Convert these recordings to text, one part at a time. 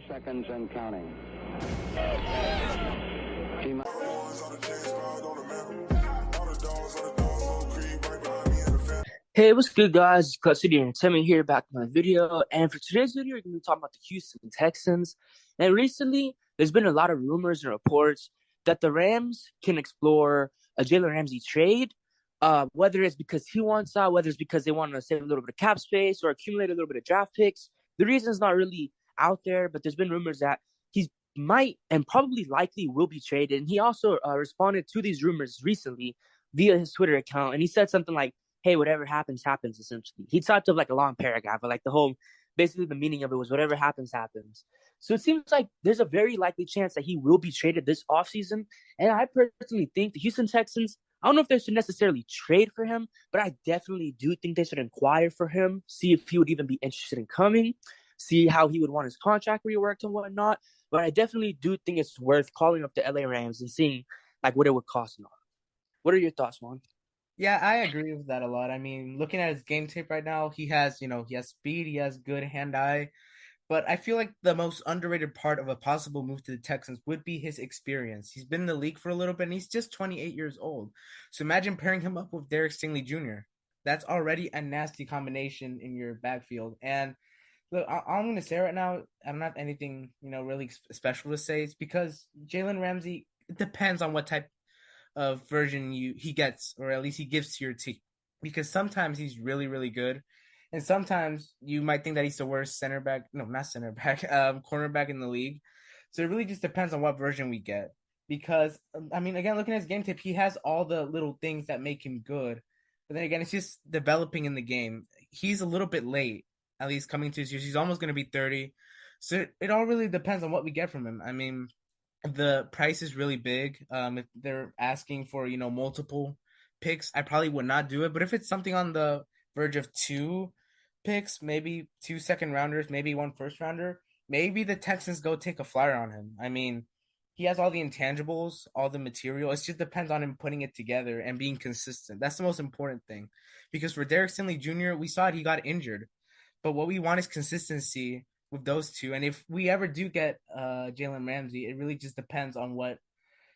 seconds and counting. Hey, what's good, guys? It's Custody and Timmy here back with my video. And for today's video, we're going to be talking about the Houston Texans. And recently, there's been a lot of rumors and reports that the Rams can explore a Jalen Ramsey trade, whether it's because he wants out, whether it's because they want to save a little bit of cap space or accumulate a little bit of draft picks. The reason is not really out there, but there's been rumors that he might and probably likely will be traded. And he also responded to these rumors recently via his Twitter account. And he said something like, hey, whatever happens, happens, essentially. He typed up like a long paragraph, but like basically the meaning of it was whatever happens, happens. So it seems like there's a very likely chance that he will be traded this offseason. And I personally think the Houston Texans, I don't know if they should necessarily trade for him, but I definitely do think they should inquire for him, see if he would even be interested in coming, see how he would want his contract reworked and whatnot. But I definitely do think it's worth calling up the LA Rams and seeing like what it would cost and all. What are your thoughts, Juan? Yeah, I agree with that a lot. I mean, looking at his game tape right now, he has speed, he has good hand-eye, but I feel like the most underrated part of a possible move to the Texans would be his experience. He's been in the league for a little bit, and he's just 28 years old. So imagine pairing him up with Derek Stingley Jr. That's already a nasty combination in your backfield. And look, all I'm going to say right now, I don't have anything, really special to say. It's because Jalen Ramsey, it depends on what type of version he gets, or at least he gives to your team, because sometimes he's really, really good, and sometimes you might think that he's the worst cornerback in the league. So it really just depends on what version we get, because I mean, again, looking at his game tape, he has all the little things that make him good, but then again, it's just developing in the game. He's a little bit late, at least coming to his years. He's almost going to be 30, so it all really depends on what we get from him. I mean, the price is really big. If they're asking for, multiple picks, I probably would not do it. But if it's something on the verge of 2 picks, maybe 2 second-rounders, maybe 1 first-rounder, maybe the Texans go take a flyer on him. I mean, he has all the intangibles, all the material. It just depends on him putting it together and being consistent. That's the most important thing. Because for Derek Stingley Jr., we saw it, he got injured. But what we want is consistency with those two. And if we ever do get Jalen Ramsey, it really just depends on what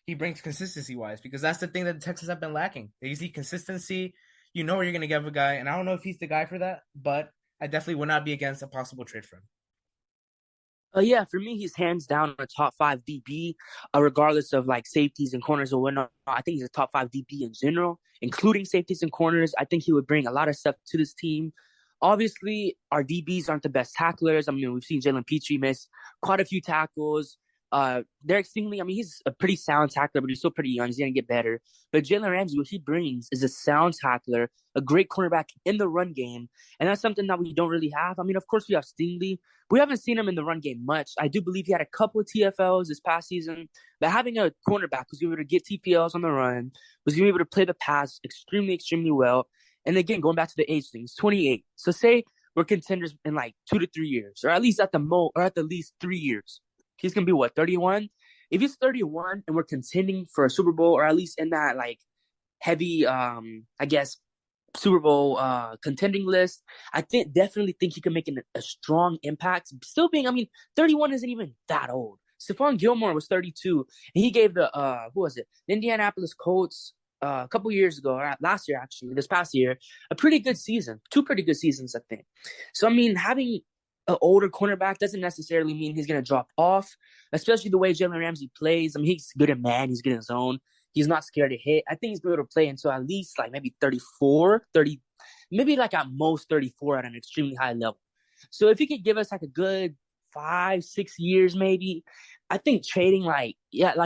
he brings consistency-wise, because that's the thing that the Texans have been lacking. They see consistency. You know where you're going to get a guy, and I don't know if he's the guy for that, but I definitely would not be against a possible trade for him. Yeah, for me, he's hands down a top 5 DB, regardless of like safeties and corners or whatnot. I think he's a top 5 DB in general, including safeties and corners. I think he would bring a lot of stuff to this team. Obviously, our DBs aren't the best tacklers. I mean, we've seen Jalen Petrie miss quite a few tackles. Derek Stingley, I mean, he's a pretty sound tackler, but he's still pretty young. He's going to get better. But Jalen Ramsey, what he brings is a sound tackler, a great cornerback in the run game. And that's something that we don't really have. I mean, of course, we have Stingley. We haven't seen him in the run game much. I do believe he had a couple of TFLs this past season. But having a cornerback who's able to get TPLs on the run, who's going to be able to play the pass extremely, extremely well. And again, going back to the age thing, he's 28. So say we're contenders in like 2 to 3 years, or at least at the least 3 years. He's going to be what, 31? If he's 31 and we're contending for a Super Bowl, or at least in that like heavy, Super Bowl contending list, I definitely think he can make a strong impact. Still being, 31 isn't even that old. Stephon Gilmore was 32, and he gave the the Indianapolis Colts a couple years ago, or last year actually, this past year, a pretty good season. 2 pretty good seasons, I think. So, I mean, having an older cornerback doesn't necessarily mean he's going to drop off, especially the way Jalen Ramsey plays. I mean, he's good in man. He's good in zone. He's not scared to hit. I think he's going to be able to play until at least like maybe 34, 30, maybe like at most 34 at an extremely high level. So if he could give us like a good 5, 6 years maybe, I think trading like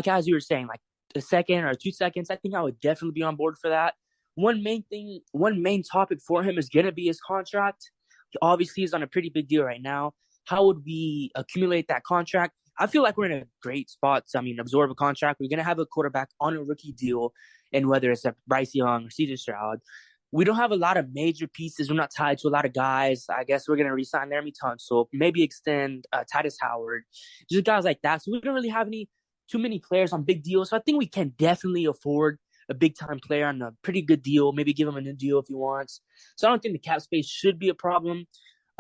as you were saying, like a second or 2 seconds, I think I would definitely be on board for that. One main topic for him is going to be his contract. Obviously, he's on a pretty big deal right now. How would we accumulate that contract? I feel like we're in a great spot to, absorb a contract. We're going to have a quarterback on a rookie deal, and whether it's Bryce Young or CJ Stroud. We don't have a lot of major pieces. We're not tied to a lot of guys. I guess we're going to re-sign Laramie Tunsil, maybe extend Titus Howard, just guys like that. So we don't really have too many players on big deals. So I think we can definitely afford a big-time player on a pretty good deal, maybe give him a new deal if he wants. So I don't think the cap space should be a problem.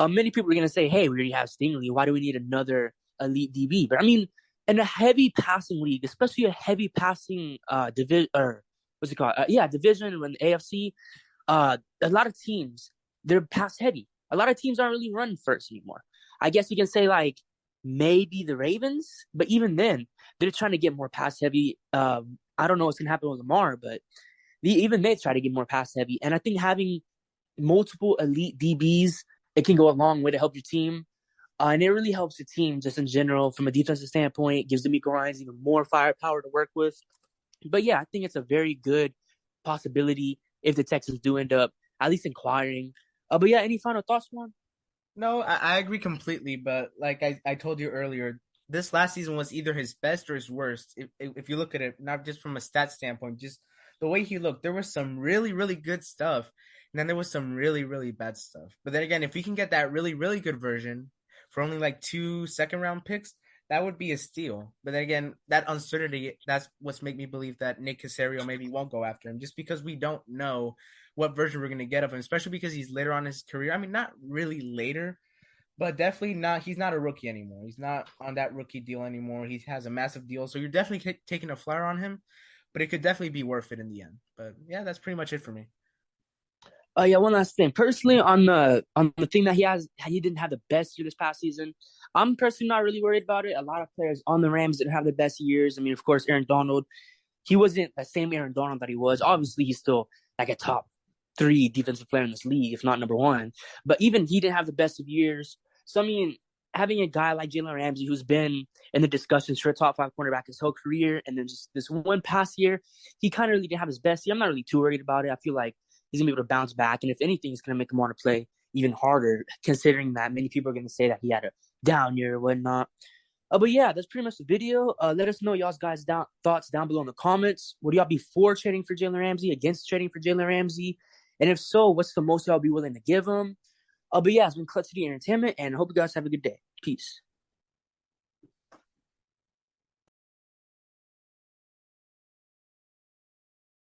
Many people are going to say, hey, we already have Stingley. Why do we need another elite DB. But I mean, in a heavy passing league, especially a heavy passing division or what's it called? Yeah, division when the AFC, a lot of teams they're pass heavy. A lot of teams aren't really running first anymore. I guess you can say like maybe the Ravens, but even then, they're trying to get more pass heavy. I don't know what's gonna happen with Lamar, but even they try to get more pass heavy. And I think having multiple elite DBs, it can go a long way to help your team. And it really helps the team just in general from a defensive standpoint. Gives D'Amico Ryans even more firepower to work with. But yeah, I think it's a very good possibility if the Texans do end up at least inquiring. But yeah, any final thoughts, Juan? No, I agree completely. But like I told you earlier, this last season was either his best or his worst. If you look at it, not just from a stat standpoint, just the way he looked, there was some really, really good stuff. And then there was some really, really bad stuff. But then again, if we can get that really, really good version for only like 2 second round picks, that would be a steal. But then again, that uncertainty, that's what's made me believe that Nick Casario maybe won't go after him, just because we don't know what version we're going to get of him, especially because he's later on in his career. I mean, not really later, but definitely not. He's not a rookie anymore. He's not on that rookie deal anymore. He has a massive deal, so you're definitely taking a flyer on him. But it could definitely be worth it in the end. But yeah, that's pretty much it for me. Yeah, one last thing. Personally, on the thing that he didn't have the best year this past season. I'm personally not really worried about it. A lot of players on the Rams didn't have the best years. I mean, of course, Aaron Donald, he wasn't the same Aaron Donald that he was. Obviously, he's still like a top three defensive player in this league, if not number one. But even he didn't have the best of years. So I mean, having a guy like Jalen Ramsey, who's been in the discussions for a top five cornerback his whole career, and then just this one past year, he kind of really didn't have his best year. I'm not really too worried about it. I feel like he's gonna be able to bounce back, and if anything, it's gonna make him want to play even harder. Considering that many people are gonna say that he had a down year or whatnot. But yeah, that's pretty much the video. Let us know y'all's guys' thoughts down below in the comments. Would y'all be for trading for Jalen Ramsey, against trading for Jalen Ramsey? And if so, what's the most y'all be willing to give him? But yeah, it's been Clutch City Entertainment, and I hope you guys have a good day. Peace.